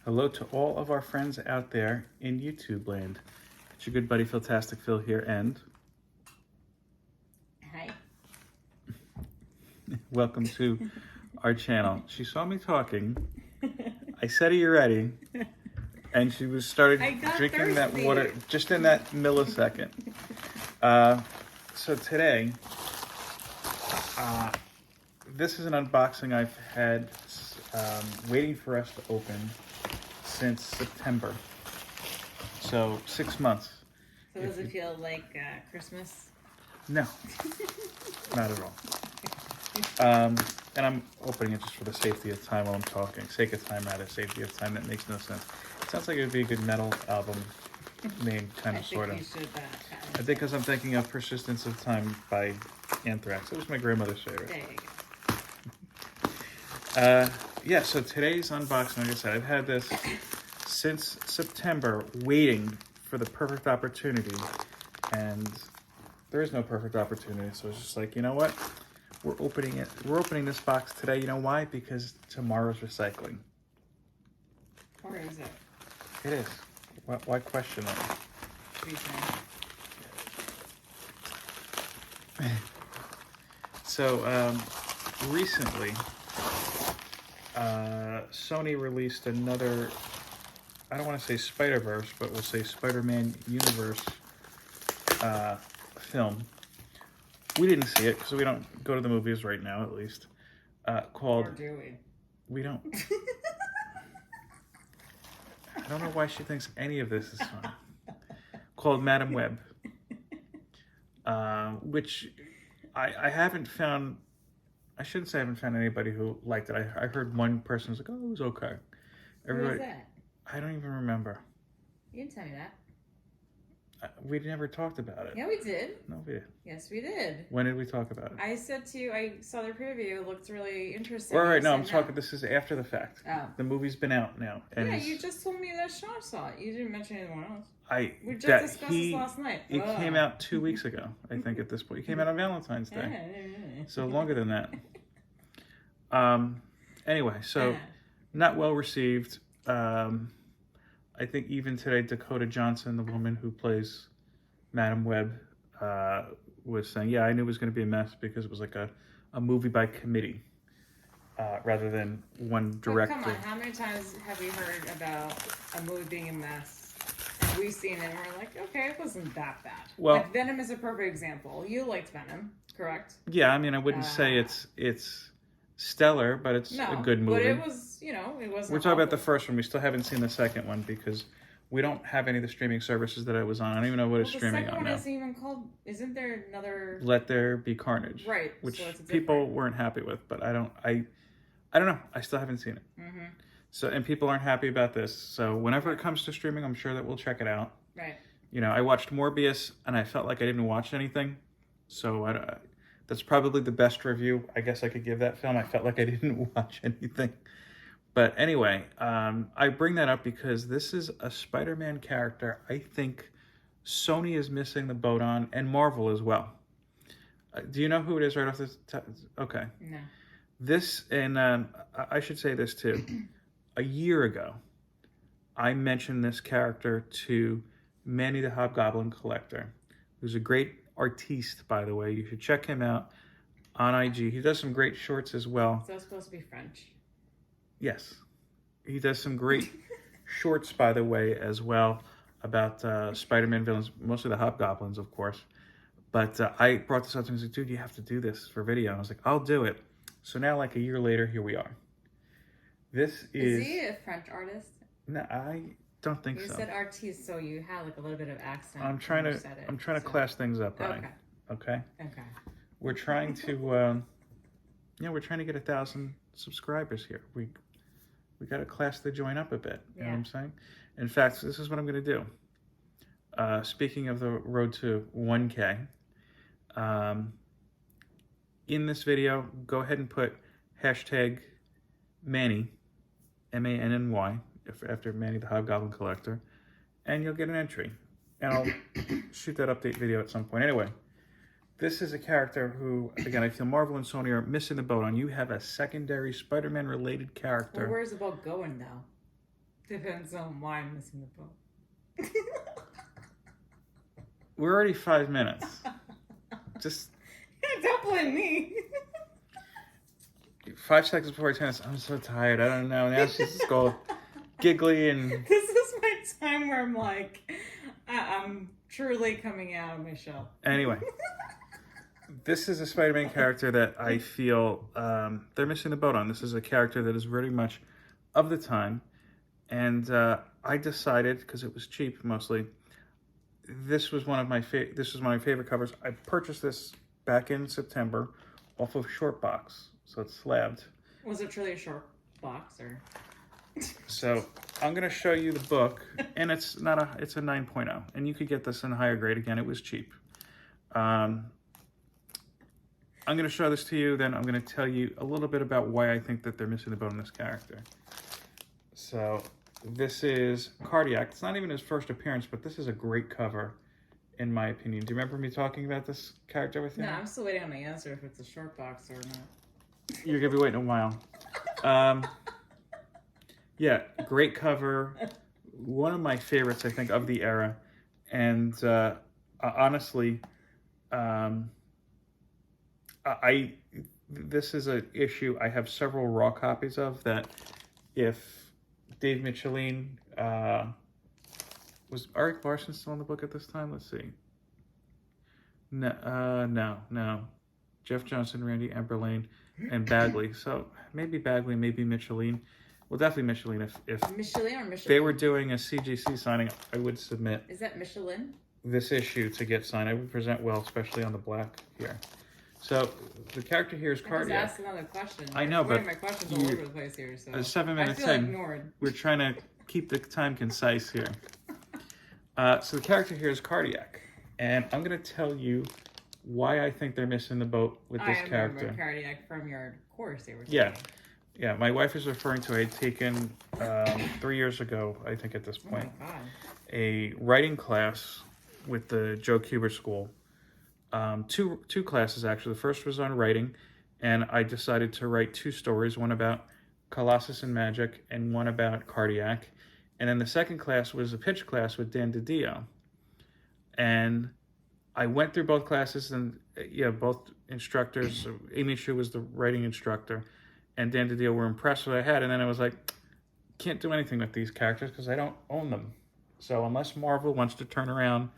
Hello to all of our friends out there in YouTube land. It's your good buddy Philtastic Phil here, and Hi. welcome to our channel. She saw me talking. I said, "Are you ready?" And she started drinking that water just in that millisecond. So today, this is an unboxing I've had waiting for us to open since September. So 6 months. So does it feel like Christmas? No, not at all. And I'm opening it just for the safety of time while I'm talking. Sake of time, rather. Safety of time. That makes no sense. It sounds like it would be a good metal album name, kind of, sort of. You should, I think because I'm thinking of Persistence of Time by Anthrax. It was my grandmother's favorite. There you go. Yeah, so today's unboxing, like I said, I've had this since September, waiting for the perfect opportunity, and there is no perfect opportunity, so it's just like, you know what? We're opening it. We're opening this box today. You know why? Because tomorrow's recycling. Or is it? It is. Why question it? So, recently, Sony released another, I don't want to say Spider-Verse, but we'll say Spider-Man Universe film. We didn't see it because we don't go to the movies right now, at least. Called... Or do we? We don't. I don't know why she thinks any of this is fun. Called Madam Web. Which I haven't found... I shouldn't say I haven't found anybody who liked it. I heard one person was like, oh, it was okay. Everybody, who was that? I don't even remember. You didn't tell me that. We never talked about it. Yeah, we did. No, we did. Yes, we did. When did we talk about it? I said to you, I saw the preview. It looked really interesting. Right, no, I'm talking, this is after the fact. Oh. The movie's been out now. And yeah, you just told me that Sean saw it. You didn't mention anyone else. We just discussed this last night. It came out 2 weeks ago, I think, at this point. It came out on Valentine's Day. Yeah. So longer than that. Anyway, so not well received. I think even today, Dakota Johnson, the woman who plays Madam Web, was saying, yeah, I knew it was going to be a mess because it was like a movie by committee rather than one director. But come on, how many times have we heard about a movie being a mess? And we've seen it and we're like, okay, it wasn't that bad. Well, like Venom is a perfect example. You liked Venom, correct? Yeah, I mean, I wouldn't say it's stellar, but it's a good movie. But it was, it wasn't. We're talking about the first one. We still haven't seen the second one because we don't have any of the streaming services that I was on. I don't even know what it's streaming on now. The second one isn't even called. Isn't there another? Let There Be Carnage. Right. Which people weren't happy with, but I don't know. I still haven't seen it. Mm-hmm. So, and people aren't happy about this. So whenever it comes to streaming, I'm sure that we'll check it out. Right. I watched Morbius and I felt like I didn't watch anything. So that's probably the best review I guess I could give that film. I felt like I didn't watch anything. But anyway, I bring that up because this is a Spider-Man character I think Sony is missing the boat on, and Marvel as well. Do you know who it is right off the top? Okay. No. This, and I should say this too. A year ago, I mentioned this character to Manny the Hobgoblin Collector, who's a great artiste, by the way. You should check him out on IG. He does some great shorts as well. So it's supposed to be French. Yes. He does some great shorts, by the way, as well, about Spider-Man villains, mostly the Hobgoblins, of course. But I brought this up to him and said, dude, you have to do this for video. And I was like, I'll do it. So now, like a year later, here we are. This is... Is he a French artist? No, I don't think so. You said artiste, so you had like a little bit of accent. I'm trying to class things up, Ryan. Okay. We're trying to, we're trying to get 1,000 subscribers here. We got to class the joint up a bit. You know what I'm saying? In fact, this is what I'm going to do. Speaking of the road to 1K, in this video, go ahead and put hashtag Manny, M-A-N-N-Y, after Manny the Hobgoblin Collector, and you'll get an entry. And I'll shoot that update video at some point. Anyway, this is a character who, again, I feel Marvel and Sony are missing the boat on. You have a secondary Spider-Man related character. Well, where's the boat going, though? Depends on why I'm missing the boat. We're already 5 minutes. Just Don't blame me. 5 seconds before tennis. I'm so tired. I don't know. Now she's just go giggly and. This is my time where I'm like, I'm truly coming out of my shell. Anyway, this is a Spider-Man character that I feel they're missing the boat on. This is a character that is very much of the time, and I decided, because it was cheap mostly, this was one of my favorite covers. I purchased this back in September off of Shortbox, so it's slabbed. Was it truly a short box or? So I'm gonna show you the book, and it's a 9.0, and you could get this in a higher grade. Again, it was cheap. I'm gonna show this to you, then I'm gonna tell you a little bit about why I think that they're missing the boat on this character. So this is Cardiac. It's not even his first appearance, but this is a great cover, in my opinion. Do you remember me talking about this character with you? No, I'm still waiting on the answer if it's a short box or not. You're gonna be waiting a while. Yeah, great cover. One of my favorites, I think, of the era. And honestly, this is an issue I have several raw copies of that if Dave Michelin, was Eric Larson still in the book at this time? Let's see. No. Jeff Johnson, Randy Amberlane, and Bagley. So maybe Bagley, maybe Michelin. Well, definitely Michelin. If Michelin or Michelin? they were doing a CGC signing, I would submit Is that Michelin? this issue to get signed. I would present well, especially on the black here. So the character here is Cardiac. I just asked another question. I know, but my questions all over the place here. So 7 minutes I feel in, ignored. we're trying to keep the time concise here. So the character here is Cardiac, and I'm going to tell you why I think they're missing the boat with this character. I remember Cardiac from your course. They were Yeah. My wife is referring to, I had taken 3 years ago, I think at this point, Oh my God. a writing class with the Joe Kuber School. Two classes, actually. The first was on writing, and I decided to write 2 stories, one about Colossus and Magic and one about Cardiac. And then the second class was a pitch class with Dan DiDio. And I went through both classes, and both instructors, Amy Shu was the writing instructor, and Dan DiDio were impressed with what I had. And then I was like, can't do anything with these characters because I don't own them. So unless Marvel wants to turn around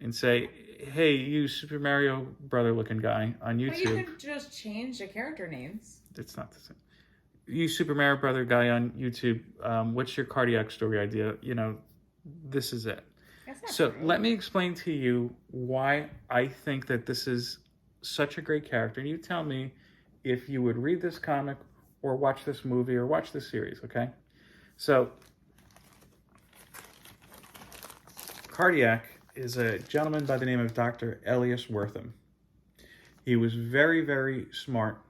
and say, hey, you Super Mario brother looking guy on YouTube. But you could just change the character names. It's not the same. You Super Mario brother guy on YouTube, what's your Cardiac story idea? This is it. So true. let me explain to you why I think that this is such a great character. And you tell me if you would read this comic or watch this movie or watch this series, okay? So Cardiac is a gentleman by the name of Dr. Elias Wortham. He was very, very smart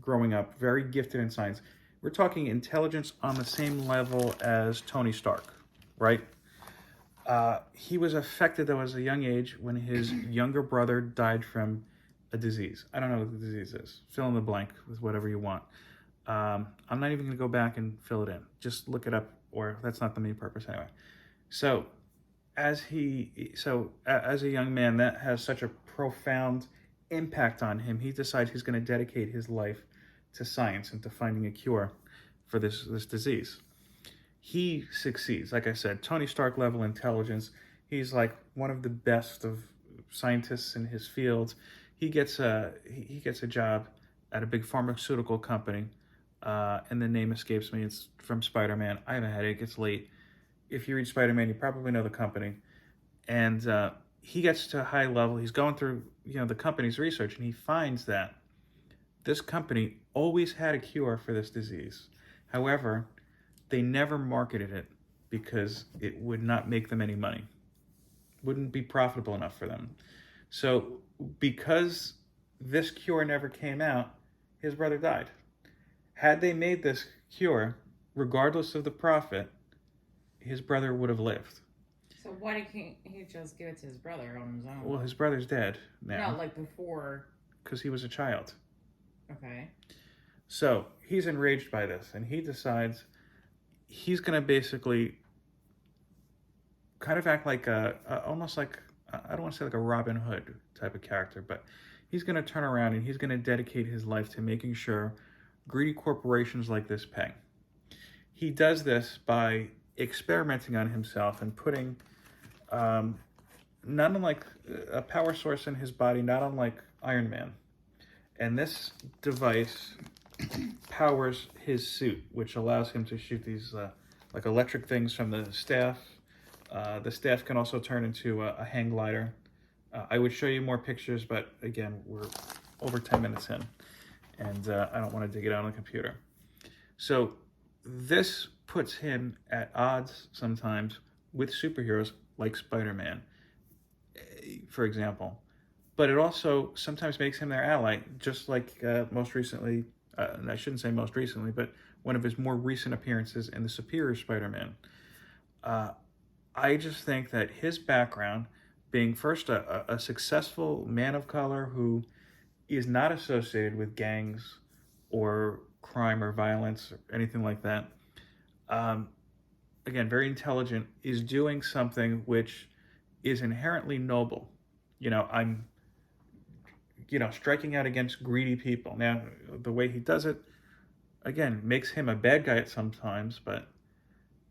growing up, very gifted in science. We're talking intelligence on the same level as Tony Stark, right? He was affected, though, as a young age when his younger brother died from a disease. I don't know what the disease is. Fill in the blank with whatever you want. I'm not even going to go back and fill it in. Just look it up, or that's not the main purpose anyway. So as a young man, that has such a profound impact on him. He decides he's going to dedicate his life to science and to finding a cure for this disease. He succeeds. Like I said, Tony Stark level intelligence. He's like one of the best of scientists in his field. He gets a job at a big pharmaceutical company, and the name escapes me. It's from Spider-Man. I have a headache. It's late. If you read Spider-Man, you probably know the company. And he gets to a high level. He's going through the company's research, and he finds that this company always had a cure for this disease. However, they never marketed it because it would not make them any money. Wouldn't be profitable enough for them. So because this cure never came out, his brother died. Had they made this cure, regardless of the profit, his brother would have lived. So why can't he just give it to his brother on his own? Well, his brother's dead now. No, like before. Because he was a child. Okay. So he's enraged by this, and he decides, he's going to basically kind of act like almost like, I don't want to say like a Robin Hood type of character, but he's going to turn around and he's going to dedicate his life to making sure greedy corporations like this pay. He does this by experimenting on himself and putting not unlike a power source in his body, not unlike Iron Man. And this device powers his suit, which allows him to shoot these like electric things from the staff. The staff can also turn into a hang glider. I would show you more pictures, but again, we're over 10 minutes in, and I don't want to dig it out on the computer. So this puts him at odds sometimes with superheroes like Spider-Man, for example. But it also sometimes makes him their ally, just like most recently, and I shouldn't say most recently, but one of his more recent appearances in the Superior Spider-Man. I just think that his background, being first a successful man of color who is not associated with gangs or crime or violence or anything like that, again, very intelligent, is doing something which is inherently noble. I'm striking out against greedy people. Now, the way he does it, again, makes him a bad guy at sometimes, but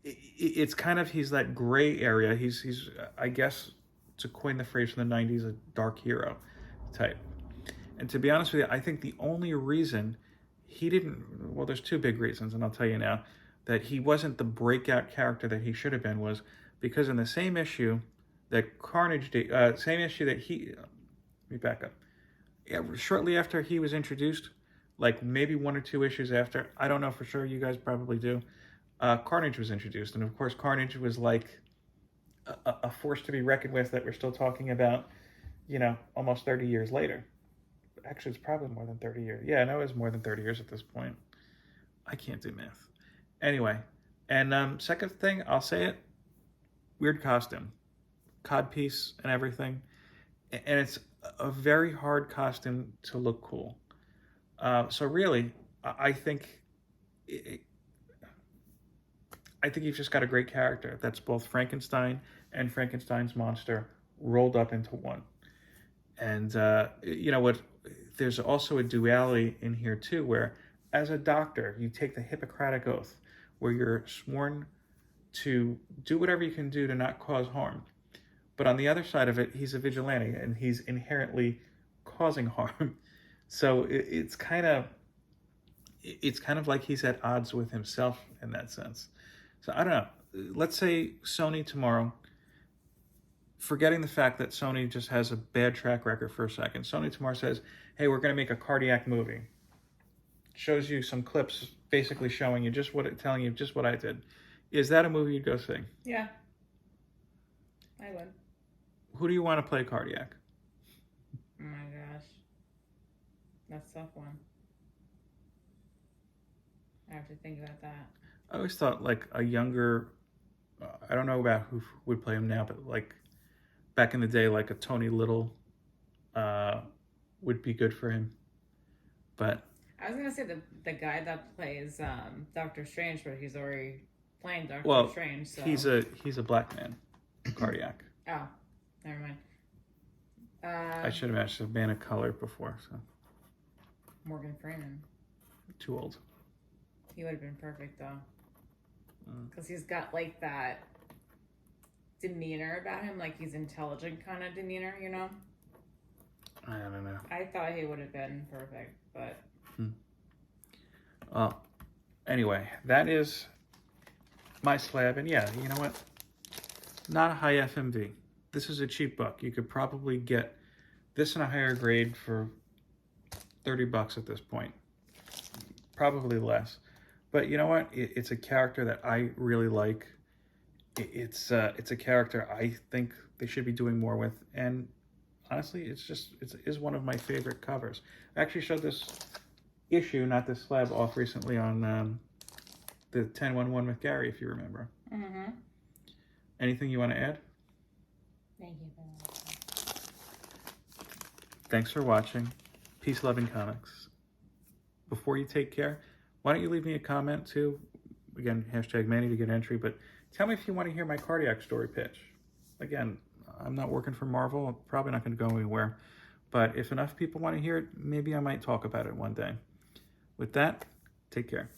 it's kind of, he's that gray area. He's I guess, to coin the phrase from the 90s, a dark hero type. And to be honest with you, I think the only reason he didn't, well, there's two big reasons, and I'll tell you now, that he wasn't the breakout character that he should have been was because in the same issue that Carnage did, same issue that let me back up. Yeah, shortly after he was introduced, like maybe one or two issues after, I don't know for sure, you guys probably do, Carnage was introduced. And of course, Carnage was like a force to be reckoned with that we're still talking about, almost 30 years later. Actually, it's probably more than 30 years. Yeah, I know it's more than 30 years at this point. I can't do math. Anyway, and second thing, I'll say it, weird costume. Codpiece and everything. And it's a very hard costume to look cool. So really, I think you've just got a great character that's both Frankenstein and Frankenstein's monster rolled up into one. And you know what? There's also a duality in here too, where as a doctor, you take the Hippocratic Oath, where you're sworn to do whatever you can do to not cause harm. But on the other side of it, he's a vigilante, and he's inherently causing harm. So it's kind of like he's at odds with himself in that sense. So I don't know. Let's say Sony tomorrow, forgetting the fact that Sony just has a bad track record for a second. Sony tomorrow says, hey, we're going to make a cardiac movie. Shows you some clips basically showing you telling you just what I did. Is that a movie you'd go see? Yeah. I would. Who do you want to play Cardiac? Oh my gosh. That's a tough one. I have to think about that. I always thought like a younger, I don't know about who would play him now, but like back in the day, like a Tony Little would be good for him. But I was going to say the guy that plays Doctor Strange, but he's already playing Doctor Strange. So. He's a black man, Cardiac. Oh, never mind. I should have asked a man of color before. So Morgan Freeman. Too old. He would have been perfect though, because he's got like that demeanor about him, like he's intelligent kind of demeanor, I don't know. I thought he would have been perfect, but. Well, anyway, that is my slab, and yeah, you know what? Not a high FMV. This is a cheap buck. You could probably get this in a higher grade for $30 at this point. Probably less. But you know what? It's a character that I really like. It's a character I think they should be doing more with. And honestly, it is one of my favorite covers. I actually showed this issue, not this slab, off recently on the 1011 with Gary, if you remember. Mm-hmm. Anything you want to add? Thank you for watching. Thanks for watching. Peace, love, and comics. Before you take care, why don't you leave me a comment too? Again, hashtag Manny to get entry. But tell me if you want to hear my cardiac story pitch. Again, I'm not working for Marvel. I'm probably not going to go anywhere. But if enough people want to hear it, maybe I might talk about it one day. With that, take care.